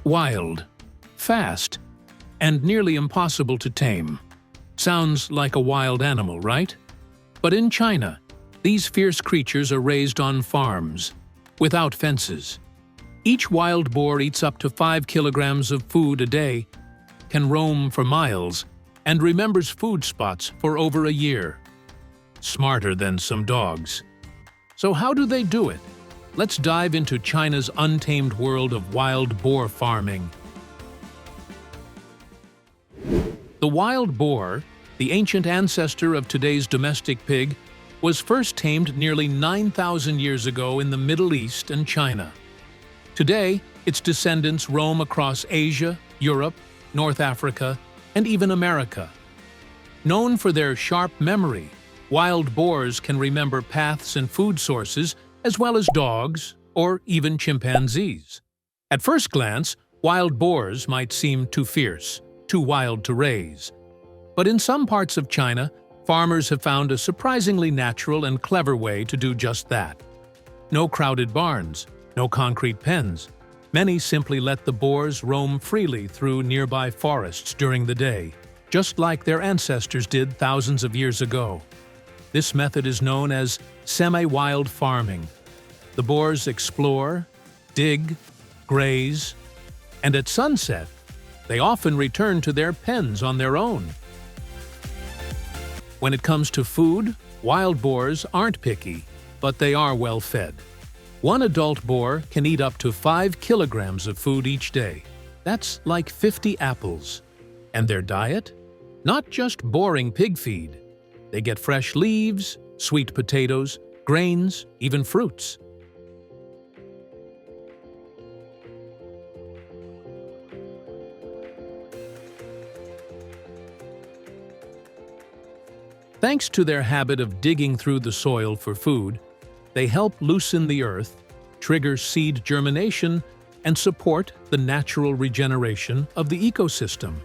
Wild, fast, and nearly impossible to tame. Sounds like a wild animal, right? But in China, these fierce creatures are raised on farms, without fences. Each wild boar eats up to 5 kilograms of food a day, can roam for miles, and remembers food spots for over a year. Smarter than some dogs. So how do they do it? Let's dive into China's untamed world of wild boar farming. The wild boar, the ancient ancestor of today's domestic pig, was first tamed nearly 9,000 years ago in the Middle East and China. Today, its descendants roam across Asia, Europe, North Africa, and even America. Known for their sharp memory, wild boars can remember paths and food sources as well as dogs or even chimpanzees. At first glance, wild boars might seem too fierce, too wild to raise. But in some parts of China, farmers have found a surprisingly natural and clever way to do just that. No crowded barns, no concrete pens. Many simply let the boars roam freely through nearby forests during the day, just like their ancestors did thousands of years ago. This method is known as semi-wild farming. The boars explore, dig, graze, and at sunset, they often return to their pens on their own. When it comes to food, wild boars aren't picky, but they are well fed. One adult boar can eat up to 5 kilograms of food each day. That's like 50 apples. And their diet? Not just boring pig feed. They get fresh leaves, sweet potatoes, grains, even fruits. Thanks to their habit of digging through the soil for food, they help loosen the earth, trigger seed germination, and support the natural regeneration of the ecosystem.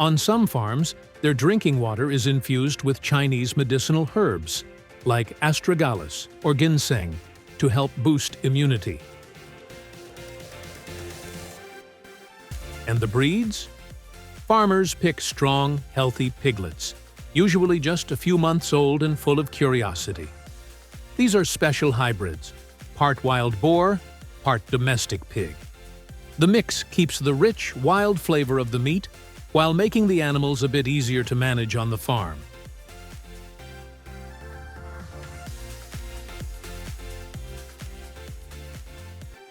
On some farms, their drinking water is infused with Chinese medicinal herbs, like astragalus or ginseng, to help boost immunity. And the breeds? Farmers pick strong, healthy piglets, usually just a few months old and full of curiosity. These are special hybrids, part wild boar, part domestic pig. The mix keeps the rich, wild flavor of the meat while making the animals a bit easier to manage on the farm.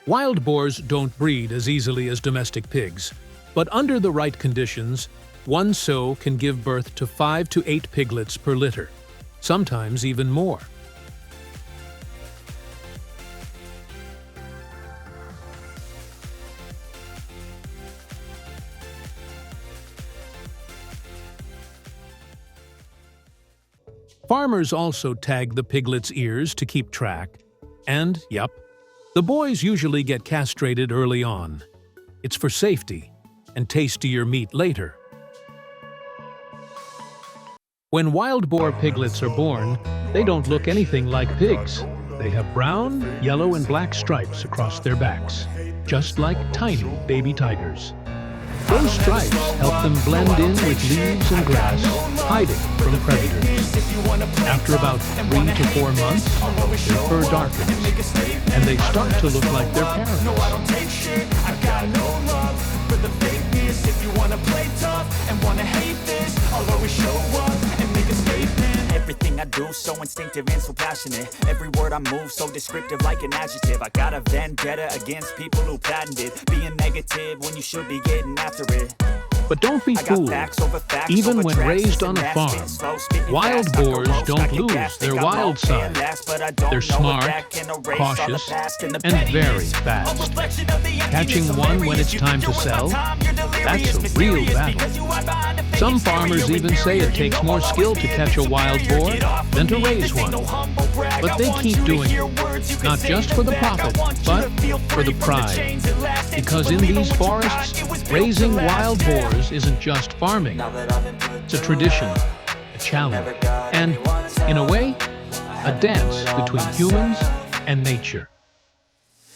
Wild boars don't breed as easily as domestic pigs, but under the right conditions, one sow can give birth to 5 to 8 piglets per litter, sometimes even more. Farmers also tag the piglets' ears to keep track, and, yup, the boys usually get castrated early on. It's for safety and tastier meat later. When wild boar piglets are born, they don't look anything like pigs. They have brown, yellow, and black stripes across their backs, just like tiny baby tigers. Those stripes help them blend in with leaves and grass, hiding from predators. After about 3 to 4 months, their fur darkens, and they start to look like their parents. Everything I do so instinctive and so passionate. Every word I move so descriptive like an adjective. I got a vendetta against people who patented being negative when you should be getting after it. But don't be fooled. Even when raised on a farm, wild boars don't lose their wild side. They're smart, cautious, and very fast. Catching one when it's time to sell, that's a real battle. Some farmers even say it takes more skill to catch a wild boar than to raise one. But they keep doing it, not just for the profit, but for the pride. Because in these forests, raising wild boars isn't just farming. It's a tradition, a challenge, and, in a way, a dance between humans and nature.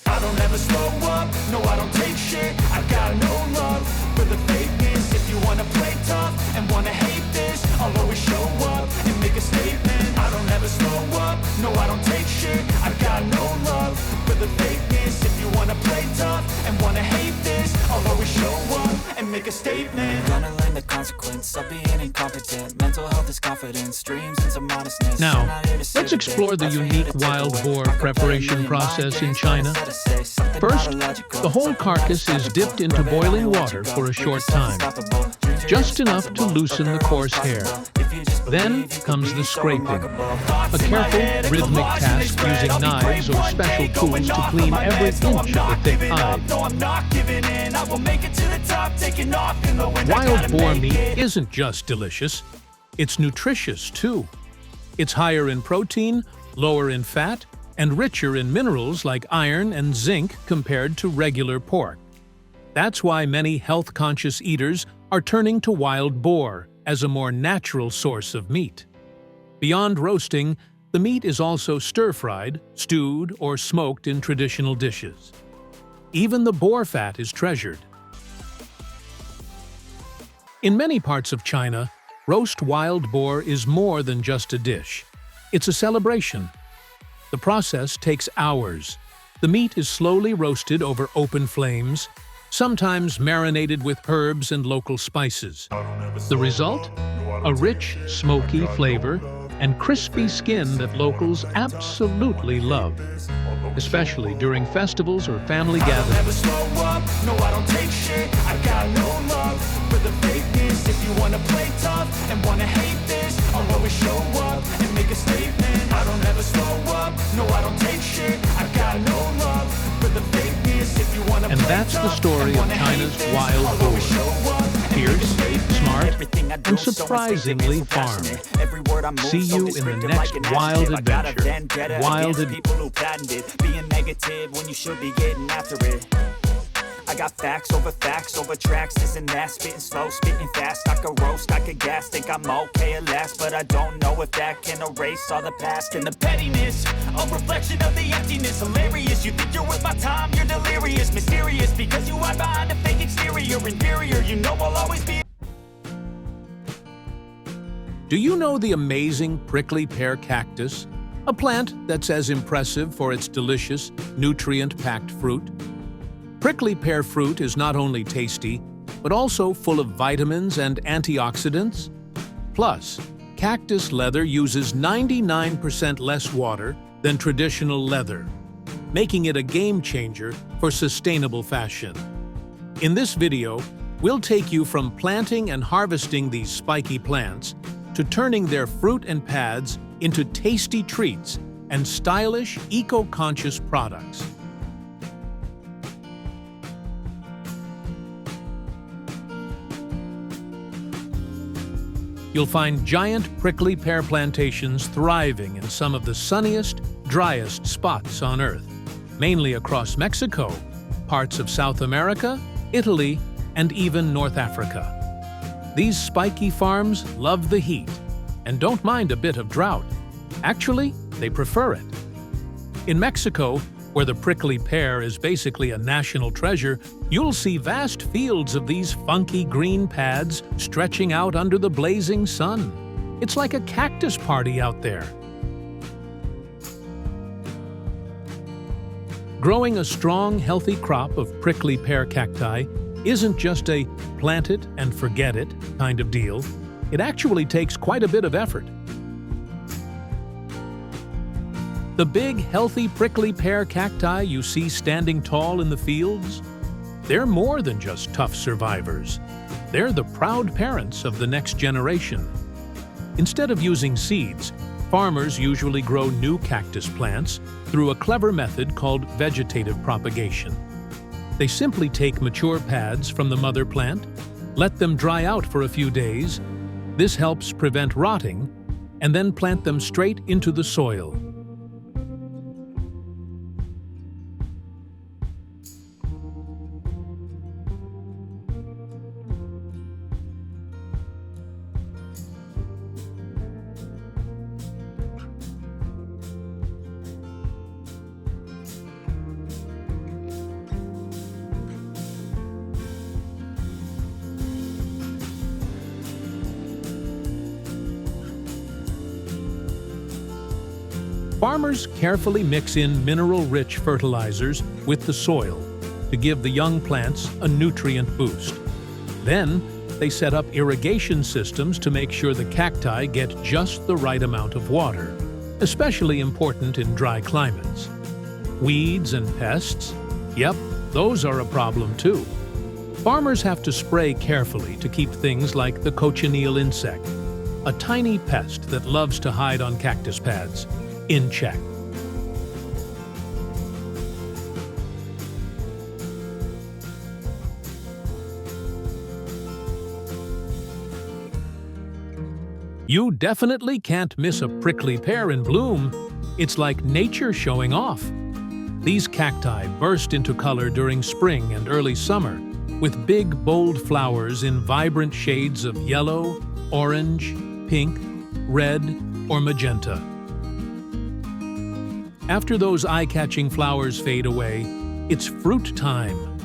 I don't ever slow up, no I don't take shit. got no love for the fakeness. If you wanna play tough and wanna hate this, I'll always show up and make a statement. I don't ever slow up, no I don't take shit. I got no love for the fakeness. If you wanna play tough and wanna hate this, I'll always show up and make a statement. Gonna learn the consequence of being incompetent. Mental health is confidence, dreams and some honestness. Now, let's explore the unique wild boar preparation process in China. First, the whole carcass is dipped into boiling water for a short time, just enough to loosen the coarse hair. Then comes the scraping, a careful, rhythmic task using knives or special tools to clean every inch of the thick hide. Wild boar meat isn't just delicious, it's nutritious too. It's higher in protein, lower in fat, and richer in minerals like iron and zinc compared to regular pork. That's why many health-conscious eaters are turning to wild boar as a more natural source of meat. Beyond roasting, the meat is also stir-fried, stewed, or smoked in traditional dishes. Even the boar fat is treasured. In many parts of China, roast wild boar is more than just a dish. It's a celebration. The process takes hours. The meat is slowly roasted over open flames, sometimes marinated with herbs and local spices. The result? A rich, smoky flavor and crispy skin that locals absolutely love, especially during festivals or family gatherings. No, I don't take shit. I got no love for the fakeness. If you wanna play tough and wanna hate this, I'll always show up and make a statement. I don't ever slow up. No, I don't take shit. I got no love for the fakeness. If you wanna And that's the story of China's wild boar. Fierce, smart, and surprisingly farmed. See you in the next wild adventure. Wild people who patented being negative when you should be getting after it. I got facts over tracks, this and that, spitting slow, spitting fast. I could roast, I could gas, think I'm okay at last, but I don't know if that can erase all the past and the pettiness. A reflection of the emptiness, hilarious. You think you're worth my time, you're delirious, mysterious, because you hide behind a fake exterior, inferior. You know I'll always be. Do you know the amazing prickly pear cactus? A plant that's as impressive for its delicious, nutrient-packed fruit. Prickly pear fruit is not only tasty, but also full of vitamins and antioxidants. Plus, cactus leather uses 99% less water than traditional leather, making it a game-changer for sustainable fashion. In this video, we'll take you from planting and harvesting these spiky plants to turning their fruit and pads into tasty treats and stylish, eco-conscious products. You'll find giant prickly pear plantations thriving in some of the sunniest, driest spots on Earth, mainly across Mexico, parts of South America, Italy, and even North Africa. These spiky farms love the heat and don't mind a bit of drought. Actually, they prefer it. In Mexico, where the prickly pear is basically a national treasure, you'll see vast fields of these funky green pads stretching out under the blazing sun. It's like a cactus party out there. Growing a strong, healthy crop of prickly pear cacti isn't just a plant it and forget it kind of deal. It actually takes quite a bit of effort. The big, healthy prickly pear cacti you see standing tall in the fields, they're more than just tough survivors. They're the proud parents of the next generation. Instead of using seeds, farmers usually grow new cactus plants through a clever method called vegetative propagation. They simply take mature pads from the mother plant, let them dry out for a few days. This helps prevent rotting, and then plant them straight into the soil. Farmers carefully mix in mineral-rich fertilizers with the soil to give the young plants a nutrient boost. Then, they set up irrigation systems to make sure the cacti get just the right amount of water, especially important in dry climates. Weeds and pests? Yep, those are a problem too. Farmers have to spray carefully to keep things like the cochineal insect, a tiny pest that loves to hide on cactus pads, in check. You definitely can't miss a prickly pear in bloom. It's like nature showing off. These cacti burst into color during spring and early summer, with big, bold flowers in vibrant shades of yellow, orange, pink, red, or magenta. After those eye-catching flowers fade away, it's fruit time.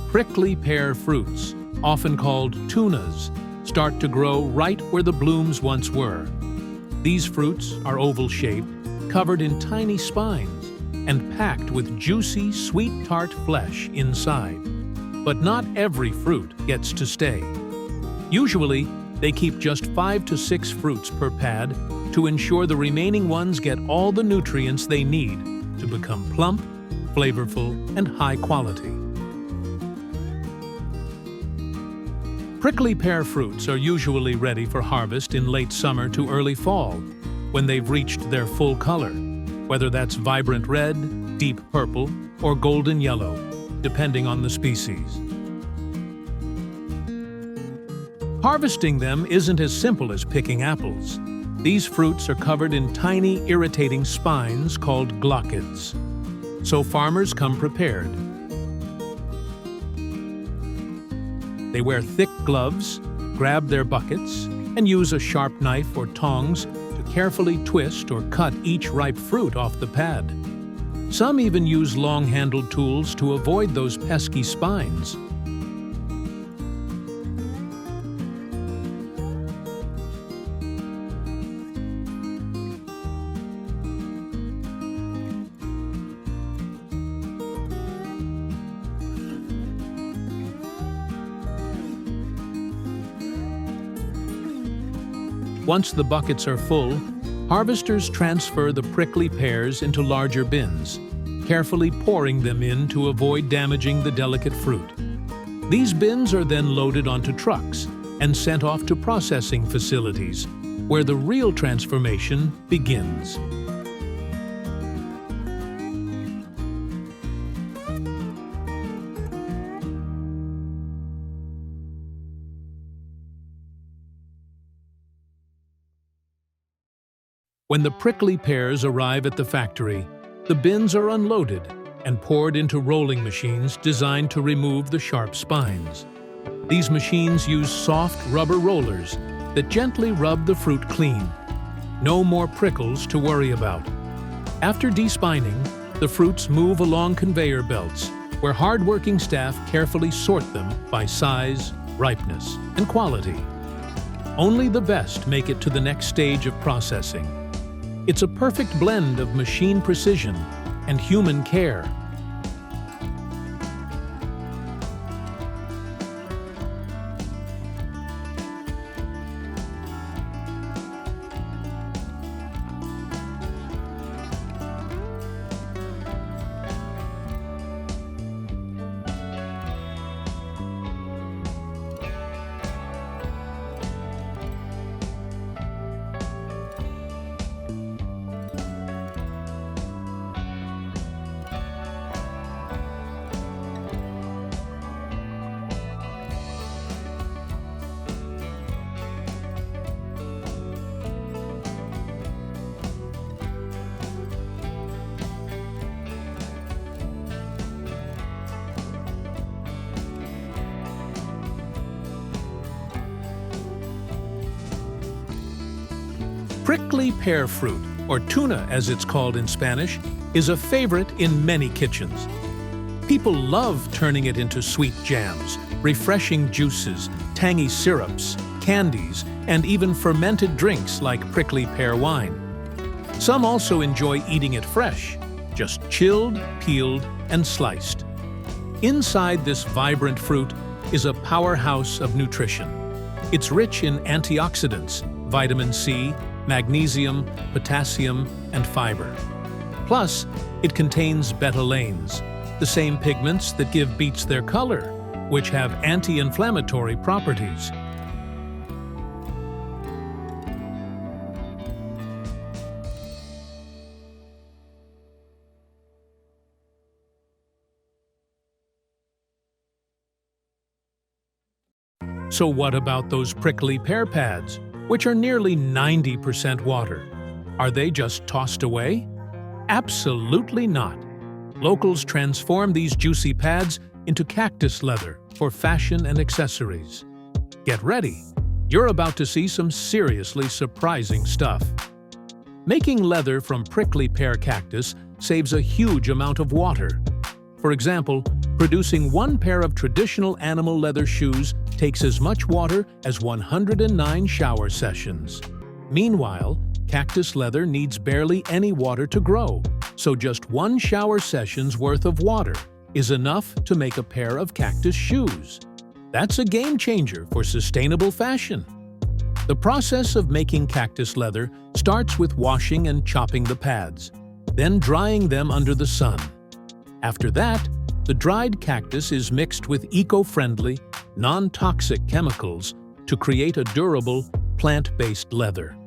Prickly pear fruits, often called tunas, start to grow right where the blooms once were. These fruits are oval-shaped, covered in tiny spines, and packed with juicy, sweet tart flesh inside. But not every fruit gets to stay. Usually, they keep just 5 to 6 fruits per pad to ensure the remaining ones get all the nutrients they need to become plump, flavorful, and high quality. Prickly pear fruits are usually ready for harvest in late summer to early fall, when they've reached their full color, whether that's vibrant red, deep purple, or golden yellow, depending on the species. Harvesting them isn't as simple as picking apples. These fruits are covered in tiny, irritating spines called glochids. So farmers come prepared. They wear thick gloves, grab their buckets, and use a sharp knife or tongs to carefully twist or cut each ripe fruit off the pad. Some even use long-handled tools to avoid those pesky spines. Once the buckets are full, harvesters transfer the prickly pears into larger bins, carefully pouring them in to avoid damaging the delicate fruit. These bins are then loaded onto trucks and sent off to processing facilities, where the real transformation begins. When the prickly pears arrive at the factory, the bins are unloaded and poured into rolling machines designed to remove the sharp spines. These machines use soft rubber rollers that gently rub the fruit clean. No more prickles to worry about. After despining, the fruits move along conveyor belts, where hard-working staff carefully sort them by size, ripeness, and quality. Only the best make it to the next stage of processing. It's a perfect blend of machine precision and human care. Prickly pear fruit, or tuna as it's called in Spanish, is a favorite in many kitchens. People love turning it into sweet jams, refreshing juices, tangy syrups, candies, and even fermented drinks like prickly pear wine. Some also enjoy eating it fresh, just chilled, peeled, and sliced. Inside this vibrant fruit is a powerhouse of nutrition. It's rich in antioxidants, vitamin C, magnesium, potassium, and fiber. Plus, it contains betalains, the same pigments that give beets their color, which have anti-inflammatory properties. So what about those prickly pear pads, which are nearly 90% water? Are they just tossed away? Absolutely not. Locals transform these juicy pads into cactus leather for fashion and accessories. Get ready. You're about to see some seriously surprising stuff. Making leather from prickly pear cactus saves a huge amount of water. For example, producing one pair of traditional animal leather shoes takes as much water as 109 shower sessions. Meanwhile, cactus leather needs barely any water to grow, so just one shower session's worth of water is enough to make a pair of cactus shoes. That's a game changer for sustainable fashion. The process of making cactus leather starts with washing and chopping the pads, then drying them under the sun. After that, the dried cactus is mixed with eco-friendly, non-toxic chemicals to create a durable, plant-based leather.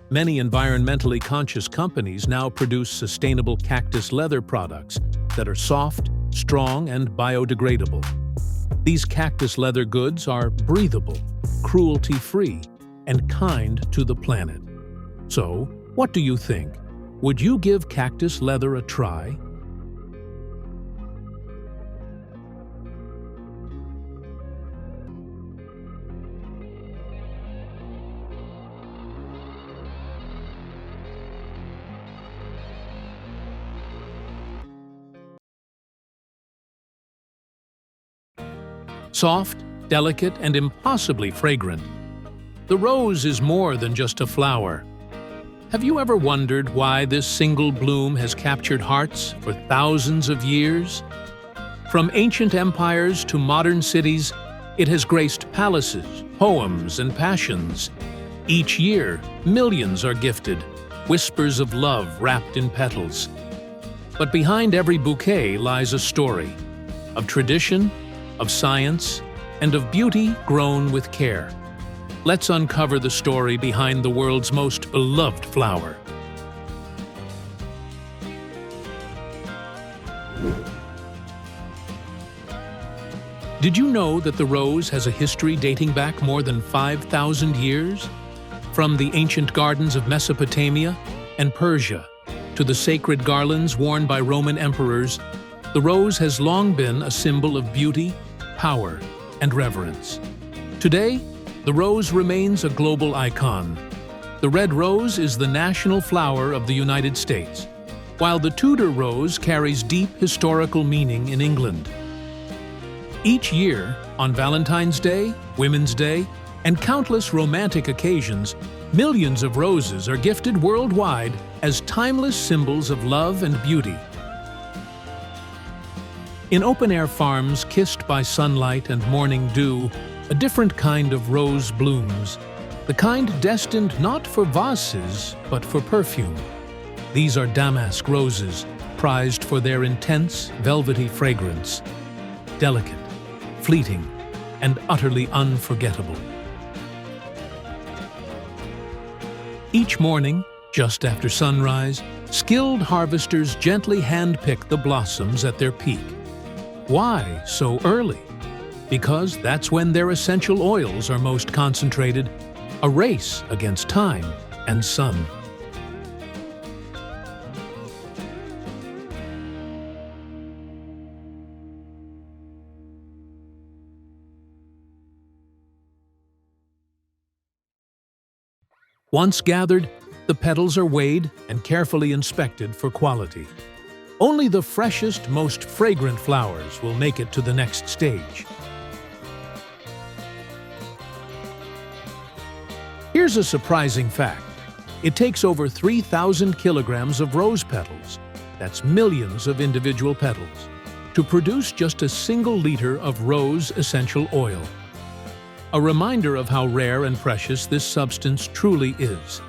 Many environmentally conscious companies now produce sustainable cactus leather products that are soft, strong, and biodegradable. These cactus leather goods are breathable, cruelty-free, and kind to the planet. So, what do you think? Would you give cactus leather a try? Soft, delicate, and impossibly fragrant. The rose is more than just a flower. Have you ever wondered why this single bloom has captured hearts for thousands of years? From ancient empires to modern cities, it has graced palaces, poems, and passions. Each year, millions are gifted, whispers of love wrapped in petals. But behind every bouquet lies a story of tradition, of science, and of beauty grown with care. Let's uncover the story behind the world's most beloved flower. Did you know that the rose has a history dating back more than 5,000 years? From the ancient gardens of Mesopotamia and Persia to the sacred garlands worn by Roman emperors, the rose has long been a symbol of beauty, power, and reverence. Today, the rose remains a global icon. The red rose is the national flower of the United States, while the Tudor rose carries deep historical meaning in England. Each year, on Valentine's Day, Women's Day, and countless romantic occasions, millions of roses are gifted worldwide as timeless symbols of love and beauty. In open-air farms kissed by sunlight and morning dew, a different kind of rose blooms, the kind destined not for vases, but for perfume. These are damask roses, prized for their intense, velvety fragrance. Delicate, fleeting, and utterly unforgettable. Each morning, just after sunrise, skilled harvesters gently handpick the blossoms at their peak. Why so early? Because that's when their essential oils are most concentrated, a race against time and sun. Once gathered, the petals are weighed and carefully inspected for quality. Only the freshest, most fragrant flowers will make it to the next stage. Here's a surprising fact. It takes over 3,000 kilograms of rose petals, that's millions of individual petals, to produce just a single liter of rose essential oil. A reminder of how rare and precious this substance truly is.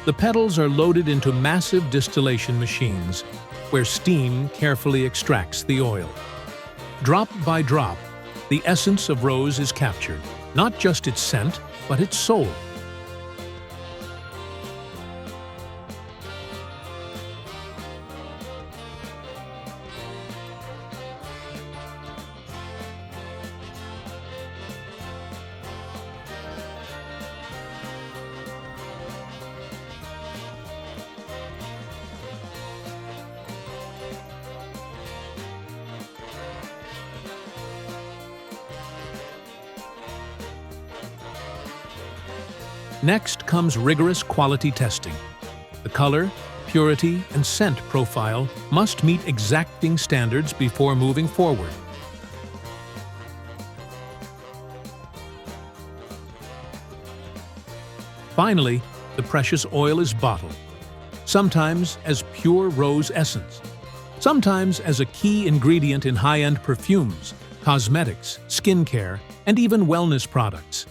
The petals are loaded into massive distillation machines, where steam carefully extracts the oil. Drop by drop, the essence of rose is captured, not just its scent, but its soul. Next comes rigorous quality testing. The color, purity, and scent profile must meet exacting standards before moving forward. Finally, the precious oil is bottled, sometimes as pure rose essence, sometimes as a key ingredient in high-end perfumes, cosmetics, skincare, and even wellness products.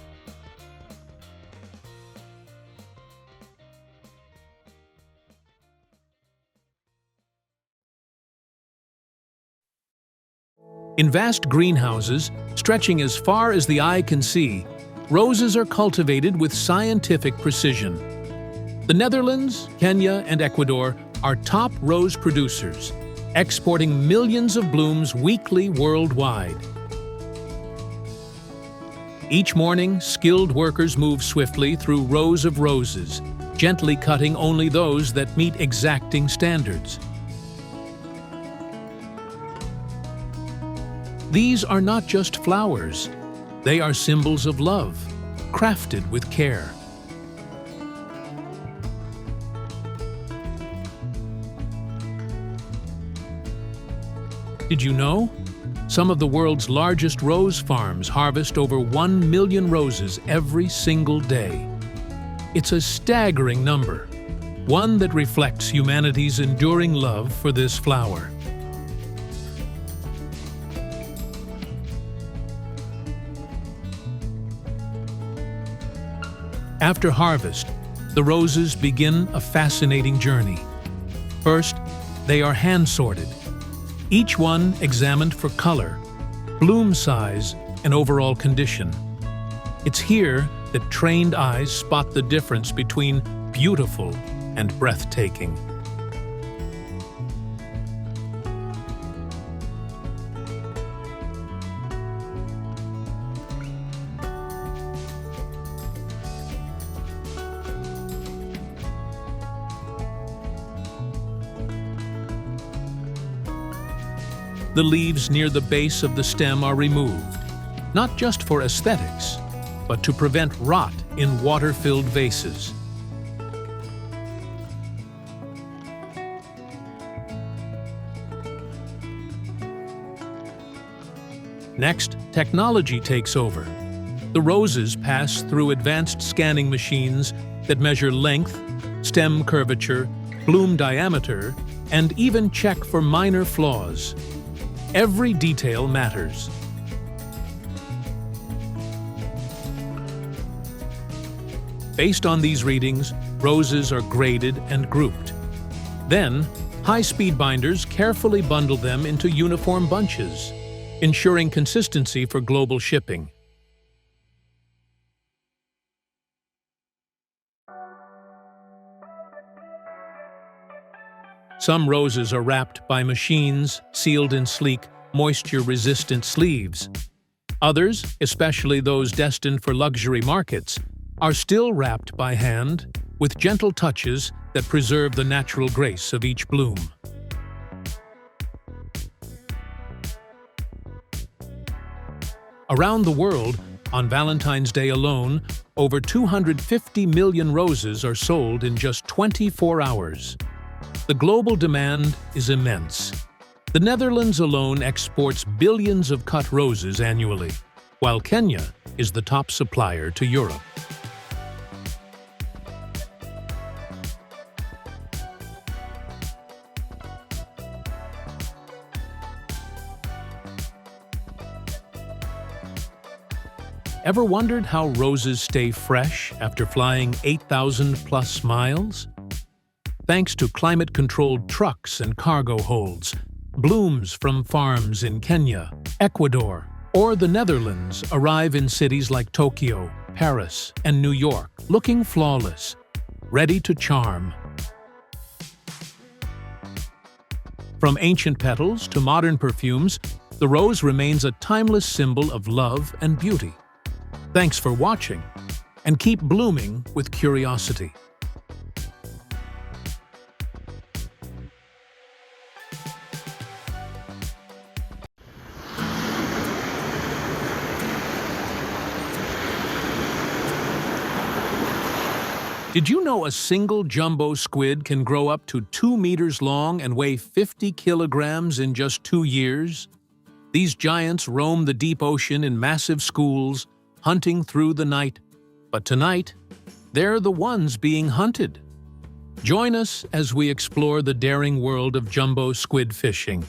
In vast greenhouses, stretching as far as the eye can see, roses are cultivated with scientific precision. The Netherlands, Kenya, and Ecuador are top rose producers, exporting millions of blooms weekly worldwide. Each morning, skilled workers move swiftly through rows of roses, gently cutting only those that meet exacting standards. These are not just flowers, they are symbols of love, crafted with care. Did you know? Some of the world's largest rose farms harvest over 1 million roses every single day. It's a staggering number, one that reflects humanity's enduring love for this flower. After harvest, the roses begin a fascinating journey. First, they are hand-sorted, each one examined for color, bloom size, and overall condition. It's here that trained eyes spot the difference between beautiful and breathtaking. The leaves near the base of the stem are removed, not just for aesthetics, but to prevent rot in water-filled vases. Next, technology takes over. The roses pass through advanced scanning machines that measure length, stem curvature, bloom diameter, and even check for minor flaws. Every detail matters. Based on these readings, roses are graded and grouped. Then, high-speed binders carefully bundle them into uniform bunches, ensuring consistency for global shipping. Some roses are wrapped by machines, sealed in sleek, moisture-resistant sleeves. Others, especially those destined for luxury markets, are still wrapped by hand, with gentle touches that preserve the natural grace of each bloom. Around the world, on Valentine's Day alone, Over 250 million roses are sold in just 24 hours. The global demand is immense. The Netherlands alone exports billions of cut roses annually, while Kenya is the top supplier to Europe. Ever wondered how roses stay fresh after flying 8,000+ miles? Thanks to climate-controlled trucks and cargo holds, blooms from farms in Kenya, Ecuador, or the Netherlands arrive in cities like Tokyo, Paris, and New York, looking flawless, ready to charm. From ancient petals to modern perfumes, the rose remains a timeless symbol of love and beauty. Thanks for watching, and keep blooming with curiosity. Did you know a single jumbo squid can grow up to 2 meters long and weigh 50 kilograms in just 2 years? These giants roam the deep ocean in massive schools, hunting through the night. But tonight, they're the ones being hunted. Join us as we explore the daring world of jumbo squid fishing.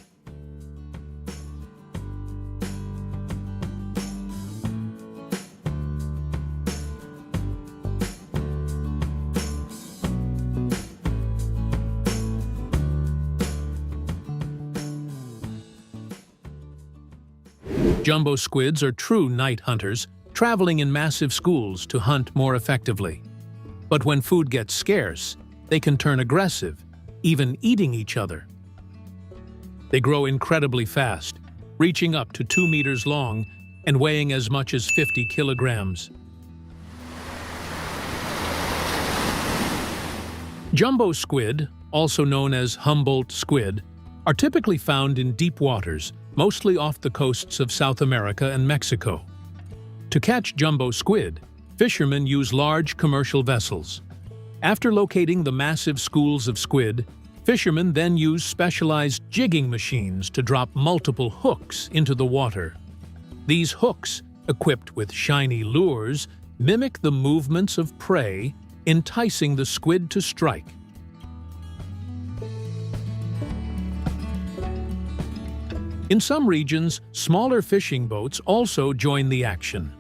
Jumbo squids are true night hunters, traveling in massive schools to hunt more effectively. But when food gets scarce, they can turn aggressive, even eating each other. They grow incredibly fast, reaching up to 2 meters long and weighing as much as 50 kilograms. Jumbo squid, also known as Humboldt squid, are typically found in deep waters, mostly off the coasts of South America and Mexico. To catch jumbo squid, fishermen use large commercial vessels. After locating the massive schools of squid, fishermen then use specialized jigging machines to drop multiple hooks into the water. These hooks, equipped with shiny lures, mimic the movements of prey, enticing the squid to strike. In some regions, smaller fishing boats also join the action.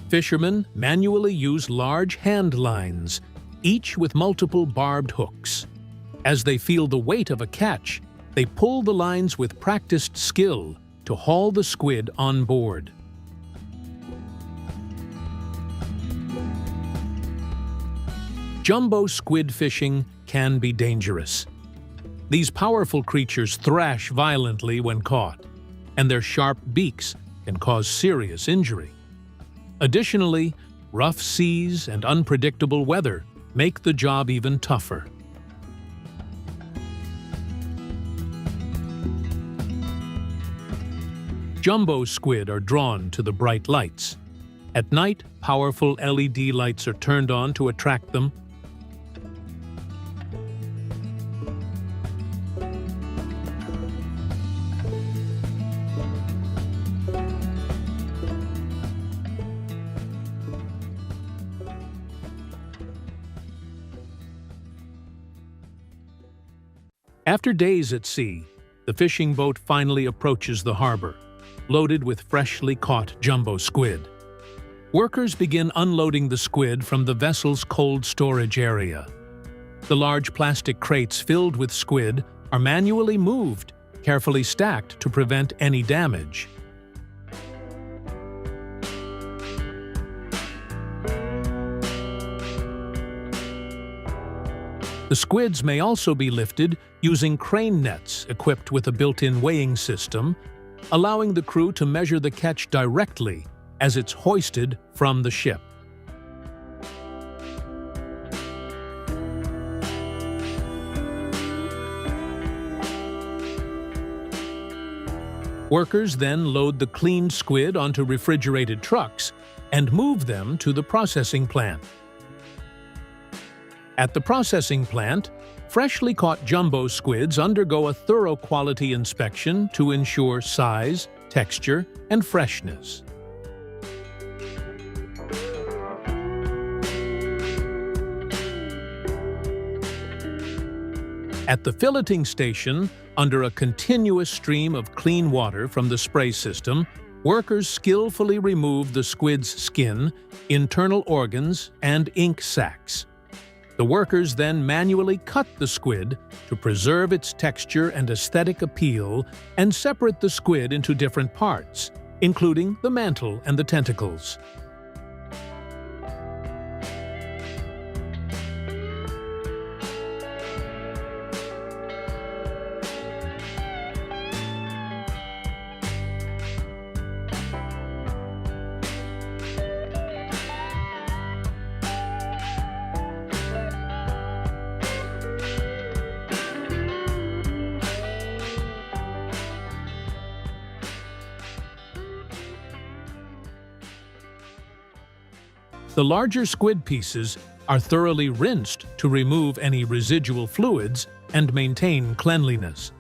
Fishermen manually use large hand lines, each with multiple barbed hooks. As they feel the weight of a catch, they pull the lines with practiced skill to haul the squid on board. Jumbo squid fishing can be dangerous. These powerful creatures thrash violently when caught, and their sharp beaks can cause serious injury. Additionally, rough seas and unpredictable weather make the job even tougher. Jumbo squid are drawn to the bright lights. At night, powerful LED lights are turned on to attract them. After days at sea, the fishing boat finally approaches the harbor, loaded with freshly caught jumbo squid. Workers begin unloading the squid from the vessel's cold storage area. The large plastic crates filled with squid are manually moved, carefully stacked to prevent any damage. The squids may also be lifted using crane nets equipped with a built-in weighing system, allowing the crew to measure the catch directly as it's hoisted from the ship. Workers then load the cleaned squid onto refrigerated trucks, and move them to the processing plant. At the processing plant, freshly caught jumbo squids undergo a thorough quality inspection to ensure size, texture, and freshness. At the filleting station, under a continuous stream of clean water from the spray system, workers skillfully remove the squid's skin, internal organs, and ink sacs. The workers then manually cut the squid to preserve its texture and aesthetic appeal and separate the squid into different parts, including the mantle and the tentacles. The larger squid pieces are thoroughly rinsed to remove any residual fluids and maintain cleanliness.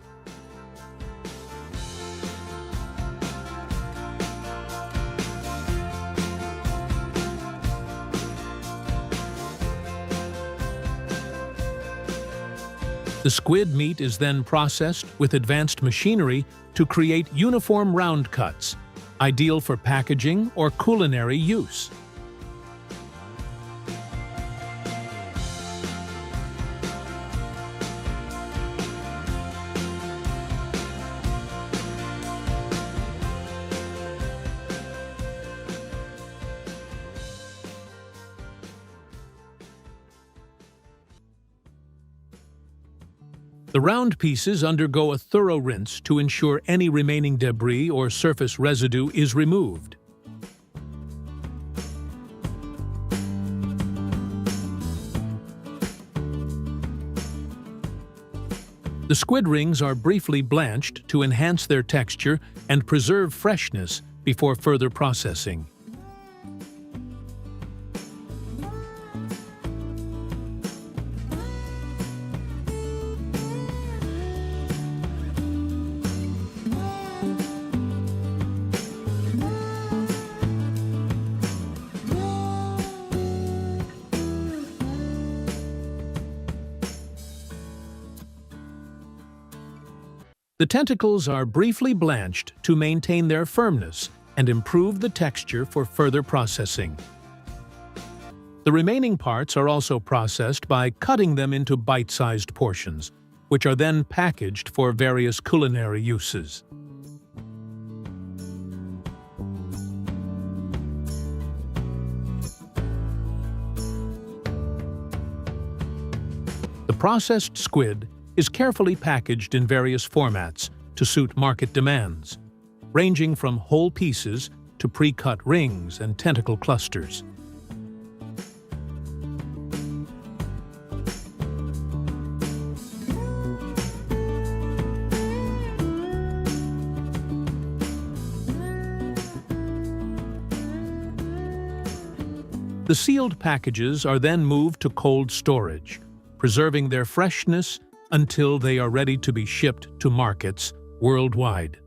The squid meat is then processed with advanced machinery to create uniform round cuts, ideal for packaging or culinary use. The round pieces undergo a thorough rinse to ensure any remaining debris or surface residue is removed. The squid rings are briefly blanched to enhance their texture and preserve freshness before further processing. The tentacles are briefly blanched to maintain their firmness and improve the texture for further processing. The remaining parts are also processed by cutting them into bite-sized portions, which are then packaged for various culinary uses. The processed squid is carefully packaged in various formats to suit market demands, ranging from whole pieces to pre-cut rings and tentacle clusters. The sealed packages are then moved to cold storage, preserving their freshness until they are ready to be shipped to markets worldwide.